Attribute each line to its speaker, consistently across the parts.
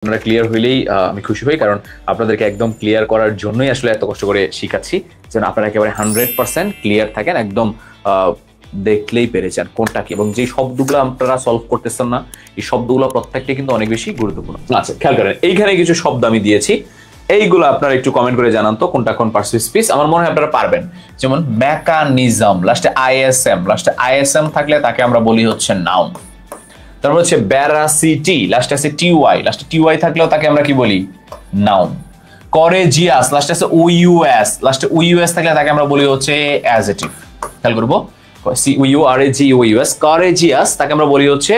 Speaker 1: আপনারা ক্লিয়ার হইলেই আমি খুশি হই, কারণ আপনাদেরকে একদম ক্লিয়ার করার জন্যই আসলে এত কষ্ট করে শিখাচ্ছি, যেন আপনারা একেবারে 100% ক্লিয়ার থাকেন, একদম দেখলেই পেরে যান কোনটা কি। এবং যে শব্দগুলো আপনারা সলভ করতেছেন না, এই শব্দগুলো প্রত্যেকটা কিন্তু অনেক বেশি গুরুত্বপূর্ণ। আচ্ছা, খেয়াল করেন, এইখানে কিছু শব্দ আমি দিয়েছি, এইগুলো আপনারা একটু কমেন্ট করে জানান তো কোনটা কোন পার্সিভ স্পিচ। আমার মনে হয় আপনারা পারবেন। যেমন মেকানিজম, লাস্টে আইএসএম থাকলে তাকে আমরা বলি হচ্ছে নাউন। তারপর হচ্ছে ব্যারাসিটি, লাস্টে আছে টিওয়াই, লাস্টে টিওয়াই থাকলেও তাকে আমরা কি বলি? নাউন। করেজিয়াস, লাস্টে আছে ওইউএস, লাস্টে ওইউএস থাকলে তাকে আমরা বলি হচ্ছে অ্যাডজেক্টিভ। খেয়াল করবো, COURAGEOUS, করেজিয়াস তাকে আমরা বলি হচ্ছে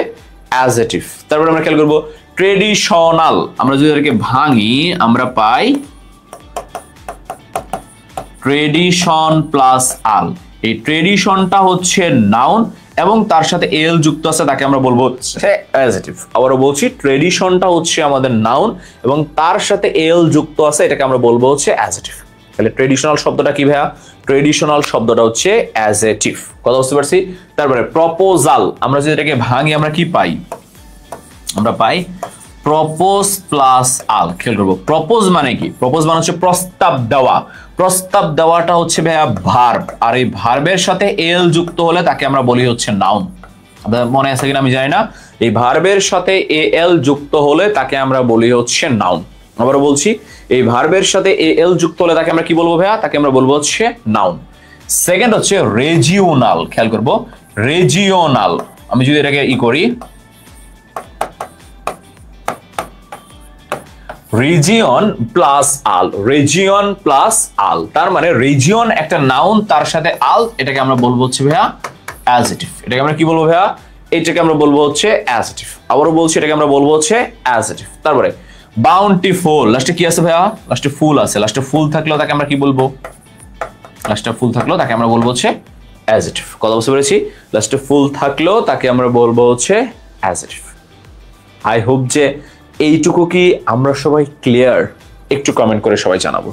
Speaker 1: অ্যাডজেক্টিভ। তারপর আমরা খেয়াল করবো ট্রেডিশনাল, আমরা যদি এটাকে ভাঙি আমরা পাই ট্রেডিশন প্লাস আল। এই ট্রেডিশনটা হচ্ছে নাউন এবং তার সাথে এল যুক্ত আছে, তাকে আমরা বলবো অ্যাডজেক্টিভ। আবারও বলছি, ট্রেডিশনটা হচ্ছে আমাদের নাউন এবং তার সাথে এল যুক্ত আছে, এটাকে আমরা বলবো হচ্ছে অ্যাডজেক্টিভ। তাহলে ট্রেডিশনাল শব্দটা কি ভাইয়া? ট্রেডিশনাল শব্দটা হচ্ছে অ্যাডজেক্টিভ। কথা বুঝতে পারছি? তারপরে প্রপোজাল, আমরা যদি এটাকে ভাঙি আমরা কি পাই? আমরা পাই প্রপোজ প্লাস আল। খেয়াল করবো, প্রপোজ মানে কি? প্রপোজ মানে হচ্ছে প্রস্তাব দেওয়া। প্রস্তাব দেওয়াটা হচ্ছে ভাইয়া ভার্ব, আর এই ভার্বের সাথে এল যুক্ত হলে তাকে আমরা বলি হচ্ছে নাউন। আপনাদের মনে আছে কিনা আমি জানি না, এই ভার্বের সাথে এল যুক্ত হলে তাকে আমরা বলি হচ্ছে নাউন। আবারও বলছি, এই ভার্বের সাথে এল যুক্ত হলে তাকে আমরা কি বলবো ভাইয়া? তাকে আমরা বলবো হচ্ছে নাউন। সেকেন্ড হচ্ছে রেজিওনাল। খেয়াল করবো, রেজিওনাল, আমি যদি এটাকে করি রিজিয়ন প্লাস আল, রিজিয়ন প্লাস আল, তার মানে রিজিয়ন একটা নাউন, তার সাথে আল, এটাকে আমরা বলবো হচ্ছে ভাইয়া অ্যাডজেক্টিভ। এটাকে আমরা কি বলবো ভাইয়া? এটাকে আমরা বলবো হচ্ছে অ্যাডজেক্টিভ। আবারও বলছি, এটাকে আমরা বলবো হচ্ছে অ্যাডজেক্টিভ। তারপরে বাউন্টিফুল, লাস্টে কি আছে ভাইয়া? লাস্টে ফুল আছে। লাস্টে ফুল থাকলেও তাকে আমরা কি বলবো? লাস্টে ফুল থাকলেও তাকে আমরা বলবো হচ্ছে অ্যাডজেক্টিভ। কথা বুঝতে পেরেছি? লাস্টে ফুল থাকলেও তাকে আমরা বলবো হচ্ছে অ্যাডজেক্টিভ। আই হোপ যে এইটুকু কি আমরা সবাই ক্লিয়ার? একটু কমেন্ট করে সবাই জানাবো।